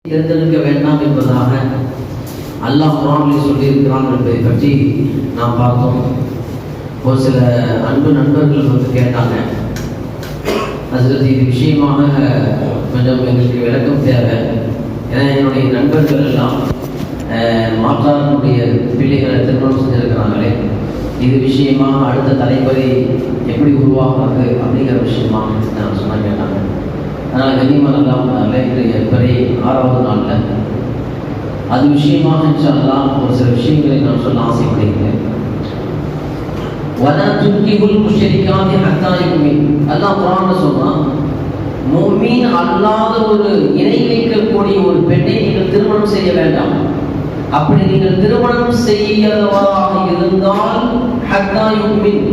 தேர்ந்தெடுக்க வேண்டாம் என்பதாக அல்லாஹ் குர்ஆனில் சொல்லியிருக்கிறான் என்பதை பற்றி நாம் பார்த்தோம். ஒரு சில அன்பு நண்பர்கள் வந்து கேட்டாங்க, அதில் இது விஷயமாக கொஞ்சம் எங்களுக்கு விளக்கம் தேவை. ஏன்னா என்னுடைய நண்பர்கள் எல்லாம் மாற்றாருடைய பிள்ளைகளை திருமணம் செஞ்சிருக்கிறாங்களே, இது விஷயமாக அடுத்த தலைமுறை எப்படி உருவாகிறது அப்படிங்கிற விஷயமாக நான் சொன்ன கேட்டாங்க. அதனால் கனிமன் அல்லாமல் இன்றைய பிறை 6வது நாளில் அது விஷயமாக இன்ஷாஅல்லாஹ் ஒரு சில விஷயங்களை நான் சொல்ல ஆசைப்படுகிறேன். வலா துன்கிஹுல் முஷ்ரிகாத்தி ஹத்தா யுமின். அல்லாஹ் குர்ஆன்ல சொல்றான், முஃமின் அல்லாத ஒரு இணை வைக்கக்கூடிய ஒரு பெண்ணை நீங்கள் திருமணம் செய்ய வேண்டாம். அப்படி நீங்கள் திருமணம் செய்யவராக இருந்தால் ஹத்தா யுமின்,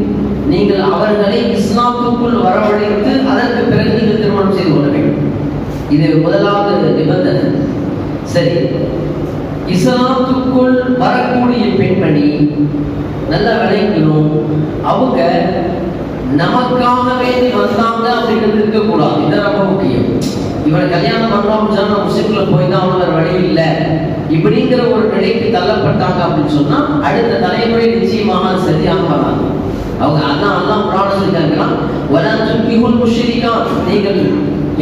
நீங்கள் அவர்களை இஸ்லாமுக்குள் வரவழைத்து அதற்கு பிறகு நீங்கள் திருமணம் செய்து கொள்ள வேண்டும். இது முதலாவது நிபந்தனை. சரி, இஸ்லாமுக்குள் வரக்கூடிய பெண்மணி நல்லா விளைக்கணும், அவங்க நமக்காக வேண்டி வந்தாங்க அப்படிங்கிறது இருக்கக்கூடாது. இது ரொம்ப முக்கியம். இவனை கல்யாணம் பண்ணோம் சொன்னா முஸ்லிம்ல போய் தான் அவங்க வழி இல்லை இப்படிங்கிற ஒரு நிலைக்கு தள்ளப்பட்டாங்க அப்படின்னு சொன்னா அடுத்த தலைமுறை நிச்சயமாக சரியாக வராது. அவங்க அல்லாஹ் குர்ஆன்ல சொல்லியிருக்காங்க, வலா துன்கிஹுல் முஷ்ரிகாத், நீங்கள்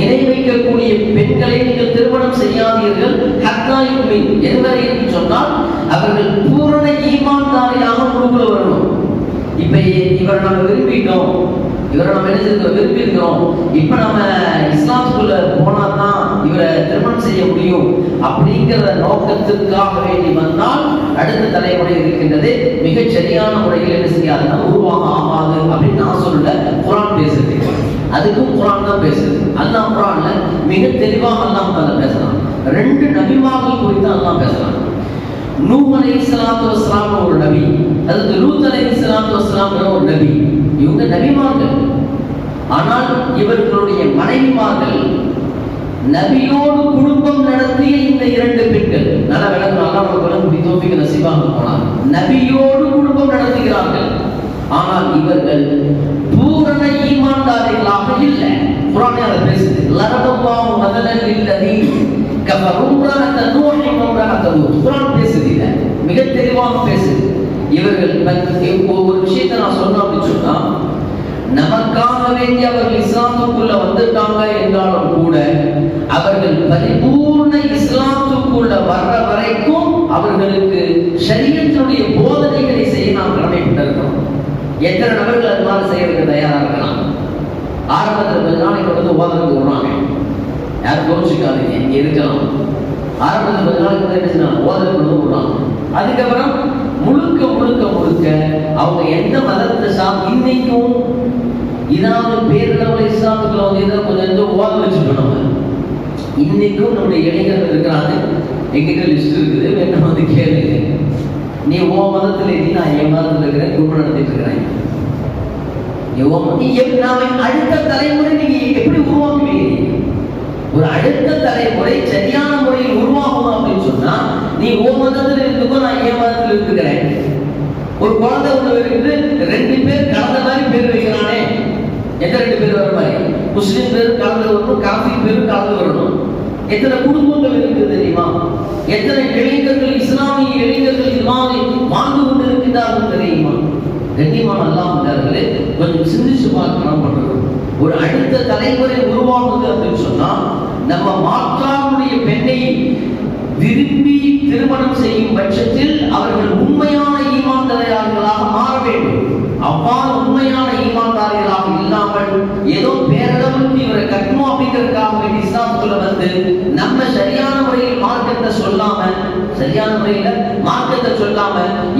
இணை வைக்கக்கூடிய பெண்களை நீங்கள் திருமணம் செய்யாதீர்கள் ஹத்தா யுமின், எதுவரை என்று சொன்னால் அவர்கள் பூரண ஈமான்தாரியாக முழுக்குள்ள வரணும். இப்ப இவரை நம்ம விரும்பிட்டோம், இவரை நம்ம என்ன விரும்பியிருக்கிறோம், இப்ப நம்ம இஸ்லாமுக்குள்ள போனா தான் இவரை திருமணம் செய்ய முடியும் அப்படிங்கிற நோக்கத்திற்காக வேண்டி வந்தால் அடுத்த தலைமுறை இருக்கின்றது மிகச் சரியான முறையில் என்ன செய்யாதுன்னா உருவாக ஆகாது அப்படின்னு நான் சொல்லல. குர்ஆன் பேசுது, அதுக்கும் குர்ஆன் தான் பேசுது. அல்லாஹ் குர்ஆன்ல மிக தெளிவாக அல்லாஹ் தஆலா பேசுறான். 2 நபிமார்கள் குறித்து அல்லாஹ் பேசுறான். நூஹ் அலைஹிஸ்ஸலாத்து வஸ்ஸலாம் ஒரு நபி, அதுக்கு லூத் அலைஹிஸ்ஸலாத்து வஸ்ஸலாம் ஒரு நபி. இவங்க நபிமார்கள். ஆனால் இவர்களுடைய மனைவிமார்கள் நபியோடு குடும்பம் நடத்திய இந்த 2 பெண்கள் நல்ல விளக்கம் அல்லாஹ் தௌஃபீக் நசீபாக போனார். நபியோடு குடும்பம் நடத்துகிறார்கள், ஆனால் இவர்கள் பூரண ஈமான்தாரிகளாக இல்லை. குர்ஆன் அதை பேசுது. லரபல்லாஹு மதலன் லில்லதீன் கஃபரு இம்ரஅத நூஹ் வ இம்ரஅத லூத். குர்ஆன் பேசுது, இத மிக தெளிவாக பேசுது. இவர்கள் ஒரு விஷயத்தை நான் சொன்னோம் அப்படின்னு சொன்னா, நமக்காக வேண்டி அவர்கள் இஸ்லாமுக்குள்ள வந்துட்டாங்க என்றாலும் கூட அவர்கள் பரிபூர்ண இஸ்லாமுக்குள்ள வர்ற வரைக்கும் அவர்களுக்கு ஷரியத்தினுடைய போதனைகளை செய்ய நாம் கடமைப்பட்டிருக்கிறோம். எத்தனை நபர்கள் அது மாதிரி செய்யறதுக்கு தயாரா இருக்கலாம்? ஆரம்பத்தில் கொஞ்ச நாளைக்கு வந்து ஓதற்கு விடுறாங்க, யாரும் கோச்சிக்காதீங்க, இங்க இருக்கலாம். ஆரம்பத்தில் கொஞ்ச நாளைக்கு வந்து என்ன செய்யலாம், ஓதற்கு விடுறாங்க. அதுக்கப்புறம் முழுக்க முழுக்க முழுக்க அவங்க எந்த மதத்தை இன்னைக்கும் இதாவது பேரளவுல இஸ்லாமுக்குள்ள வந்து இதை கொஞ்சம் ஓத வச்சுட்டோம். நம்ம இன்னைக்கும் நம்முடைய இளைஞர்கள் இருக்கிறாங்க, எங்கிட்ட லிஸ்ட் இருக்குது, வேணும் வந்து கேளுங்க. நீ ஓ மதத்தில் இருந்து நான் என் மதத்தில் இருக்கிறேன், குடும்பம் நடத்திட்டு இருக்கிறேன். அடுத்த தலைமுறை நீங்க எப்படி உருவாக்குவீங்க? ஒரு அடுத்த தலைமுறை சரியான முறையில் உருவாகணும் அப்படின்னு சொன்னா நீ ஓ மதத்தில் இருந்துக்கோ, நான் என் மதத்தில் இருக்கிறேன். ஒரு குழந்தை ஒண்ணு இருக்குது, 2 பேர் கலந்த மாதிரி பேர் வைக்கிறானே, எத்தனை 2 பேர் வர மாதிரி? முஸ்லிம் பேரும் கலந்து வரணும், காஃபிர் பேரும் கலந்து வரணும். எத்தனை குடும்பங்கள் இருக்குது தெரியுமா? எத்தனை இளைஞர்கள், இஸ்லாமிய இளைஞர்கள் இது மாதிரி வாழ்ந்து கொண்டு இருக்கின்றார்கள் தெரியுமா? கண்ணியமான அல்லாஹ்விலே கொஞ்சம் சிந்திச்சு பார்க்கணும். பண்றது ஒரு அடுத்த தலைமுறை உருவாகுது அப்படின்னு சொன்னா நம்ம மாற்றாருடைய பெண்ணை விரும்பி திருமணம் செய்யும் பட்சத்தில் அவர்கள் உண்மையான ஈமான்தாரிகளாக மாற வேண்டும். அவ்வாறு உண்மையான ஈமான்தாரிகளாக இல்லாமல் ஏதோ பேரளவுக்கு இவரை கட்டணும் அப்படிங்கிறதுக்காக வேண்டி இஸ்லாமுக்குள்ள வந்து நம்ம சரியான முறையில் மார்க்கத்தை சொல்லாம, சரியான முறையில மார்க்கத்தை சொல்லாம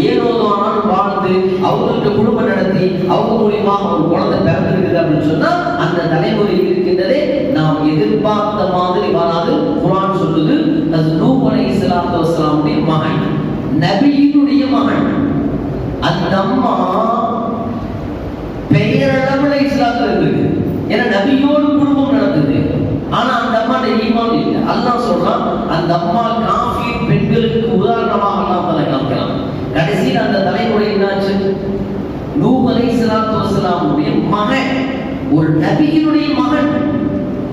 ஏனோதோ ஆனாலும் வாழ்ந்து அவங்களுக்கு குடும்பம் நடத்தி அவங்க மூலியமாக ஒரு குழந்தை பிறந்திருக்குது அப்படின்னு சொன்னா அந்த தலைமுறை இருக்கின்றதே நாம் எதிர்பார்த்த மாதிரி வராது. குர்ஆன் சொல்லுது, அது நூஹ் அலைஹிஸ்ஸலாத்து வஸ்ஸலாமுடைய மகன், நபியினுடைய மகன். அந்த அம்மா பெயரளவுல இஸ்லாத்துல இருக்கு, ஏன்னா நபியோடு குடும்பம் நடந்தது. ஆனா அந்த அம்மா ஈமான் இல்லை. அல்லாஹ் சொல்றான், அந்த அம்மா காஃபிர் பெண்களுக்கு உதாரணமாக அல்லாஹ் தஆலா காமிக்கிறான். கடைசியில் அந்த தலைமுறை என்னாச்சு? நூஹ் அலைஹிஸ்ஸலாத்து வஸ்ஸலாமுடைய மகன், ஒரு நபியினுடைய மகன்.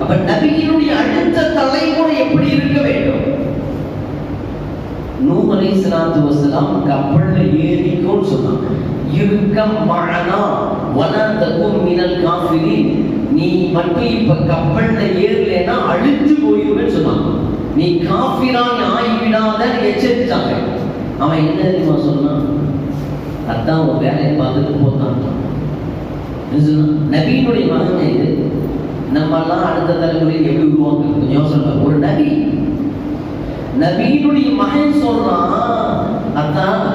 அப்ப நபியினுடைய அடுத்த தலைமுறை எப்படி இருக்க வேண்டும்? அலைஹிஸ்ஸலாத்து வஸலாம் கப்பல்ல ஏறிக்கோன்னு சொன்னாங்க. இருக்கம் மஅனா வலா தகும் மினல் காஃபிரின். நீ மட்டும் இப்ப கப்பல்ல ஏறலைன்னா அழிஞ்சு போயிருவேன்னு சொன்னாங்க. நீ காஃபிரான் ஆகிவிடாத எச்சரித்தாங்க. அவன் என்ன தெரியுமா சொன்னான்? அதான் ஒரு வேலையை பார்த்துட்டு போத்தான். நபியினுடைய மகன் இது. நம்ம எல்லாம் அடுத்த தலைமுறையில் எப்படி உருவாங்க கொஞ்சம் யோசனை. ஒரு நபியினுடைய மகன் சொல்றான், அதான்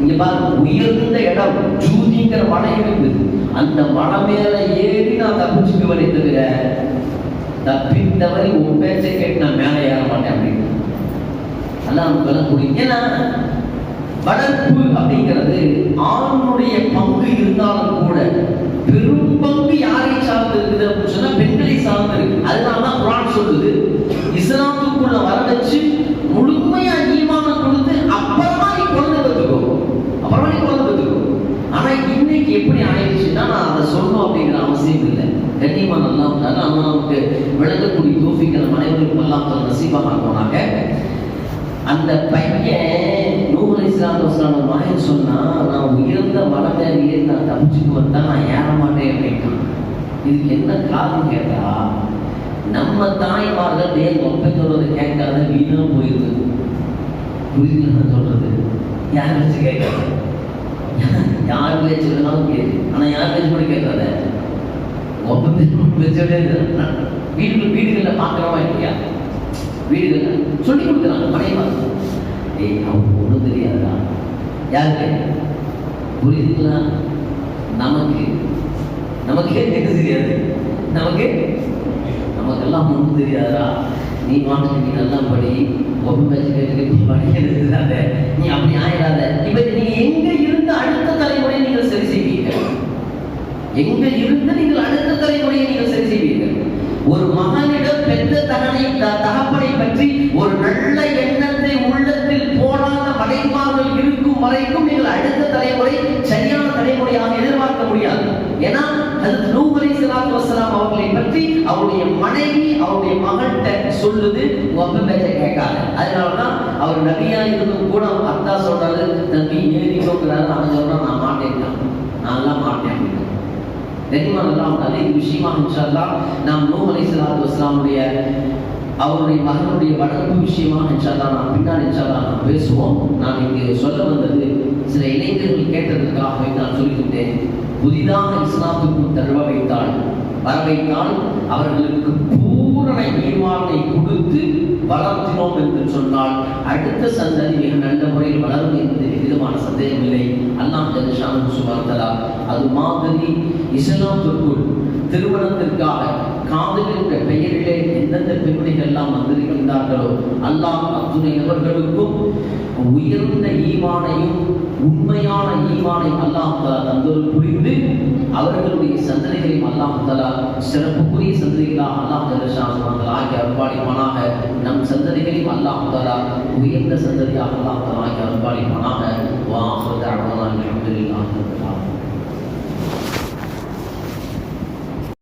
இங்க பாருங்க, உயர்ந்த இடம் ஜூதிங்கிற மலை இருக்குது. அந்த மலை மேல ஏறி நான் தப்பிச்சுக்குவனே தவிர தப்பித்தவரை உன் பேச்சை கேட்டு நான் மேலே ஏற மாட்டேன் அப்படின்னு எல்லாம் சொல்லக்கூடிய. ஏன்னா வளர்ப்பு அப்படிங்கிறது ஆணுடைய பங்கு இருந்தாலும் கூட பெரும் பங்கு யாரை சார்ந்து இருக்குது அப்படின்னு சொன்னா பெண்களை சார்ந்து இருக்கு. அதனாலதான் குர்ஆன் சொல்லுது, இஸ்லாமுக்குள்ள வர வச்சு முழுமையா ஈமான் கொடுத்து அப்புறமா நீ குழந்தை பெற்றுக்கோ. ஆனா இன்னைக்கு எப்படி ஆயிடுச்சுன்னா, நான் அதை சொல்லணும் அப்படிங்கிற அவசியம் இல்லை. கண்ணியமா நல்லா இருந்தாலும் நம்ம நமக்கு விளங்கக்கூடிய தோஃபிக்கிற மனைவருக்கு எல்லாம் நசீபாக போனாங்க. அந்த பையன் நூஹ் அலைஹிஸ்ஸலாத்து வஸலாம் மகன் சொன்னா, நான் உயர்ந்த மலை மேல ஏறி நான் தப்பிச்சுக்கு வந்தா நான் ஏற மாட்டேன் அப்படின்னா. இதுக்கு என்ன காரணம் கேட்டா, நம்ம தாய்மார்கள் தேர் ஒப்பை சொல்றதை கேட்காத வீணா போயிருது. புரியுதுன்னு சொல்றது யார் வச்சு கேட்காது, யார் பேச்சு வேணாலும் கேட்கு. ஆனா யார் பேச்சு கூட கேட்காத ஒப்ப பேச்சோட வீடுகள்ல பாக்குறவா இல்லையா? வீடுகள் சொல்லி கொடுக்குறாங்க மனைவா. ஏய் அவங்க ஒன்றும் தெரியாதா? யாருக்கு புரியுதுங்களா? நமக்கே கேட்க தெரியாது. நமக்கெல்லாம் ஒன்றும் தெரியாதா? நீ மாட்டு நீ நல்லா படி, ஒப்ப பேச்சு கேட்டு படிக்கிறாத, நீ அப்படி ஆயிடாத. இப்ப நீங்க எங்க இருந்து அடுத்த தலைமுறையை நீங்கள் சரி செய்வீங்க? எங்க இருந்து நீங்கள் அடுத்த தலைமுறையை நீங்கள் சரி செய்வீங்க? ஒரு மகனிடம் பெற்ற தகப்பனை பற்றி ஒரு நல்ல எண்ணத்தை உள்ளத்தில் போடாத மனைமார்கள் இருக்கும் வரைக்கும் நீங்கள் அடுத்த தலைமுறை சரியான தலைமுறையாக எதிர்பார்க்க முடியாது. ஏன்னா ஹஜ்ரத் நூஹ் அலைஹிஸ்ஸலாத்து வஸலாம் அவர்களை பற்றி அவருடைய மனைவி அவருடைய மகன்கிட்ட சொல்லுது, உங்க பேச்சை கேட்காத. அதனாலதான் அவர் நபியா இருந்தும் கூட அத்தா சொல்றாரு, தம்பி ஏறிக்கோங்கிறாரு. அவன் சொல்றான், நான் மாட்டேன், நான் எல்லாம் மாட்டேன் அப்படின்னு. தெரியுமானலாம் அதே விஷயமாக இன்ஷா அல்லாஹ் நாம் நூஹ் அலைஹிஸ்ஸலாத்து வஸலாமுடைய அவருடைய மகனுடைய வளர்ப்பு விஷயமாக இன்ஷா அல்லாஹ் நாம் பின்னால் இன்ஷா அல்லாஹ் நாம் பேசுவோம். நான் இங்கு சொல்ல வந்தது சில இளைஞர்கள் கேட்டதற்காக நான் சொல்லிக்கிட்டேன். புதிதாக இஸ்லாத்துக்குள் வர வைத்தால் அவர்களுக்கு பூரண ஈமானை கொடுத்து வளர்த்தினோம் என்று சொன்னால் அடுத்த சந்ததி மிக நல்ல முறையில் வளரும் என்பது விதமான சந்தேகம் இல்லை. அல்லாஹ் ஜல்ல ஷானுஹு சுப்ஹானஹு வ தஆலா அது மாதிரி இஸ்லாத்திற்குள் திருமணத்திற்காக காதல் என்ற பெயரிலே எந்தெந்த பெண்மணிகள் எல்லாம் வந்திருக்கின்றார்களோ அல்லாஹ் அத்துணை நபர்களுக்கும் உயர்ந்த ஈமானையும் உண்மையான ஈமானை அல்லாஹ் தஆலா தந்தருள் புரிந்து அவர்களுடைய சந்ததிகளையும் அல்லாஹ் தஆலா சிறப்புக்குரிய சந்ததிகளாக அல்லாஹ் ஜல்ல ஷானுஹு வ தஆலா ஆக்கி அருள்பாலிப்பானாக. நம் சந்ததிகளையும் அல்லாஹ் தஆலா உயர்ந்த சந்ததியாக அல்லாஹ் தஆலா ஆக்கி அருள்பாலிப்பானாக. வா ஆகிரு தஅவானா அல்ஹம்துலில்லாஹி ரப்பில் ஆலமீன்.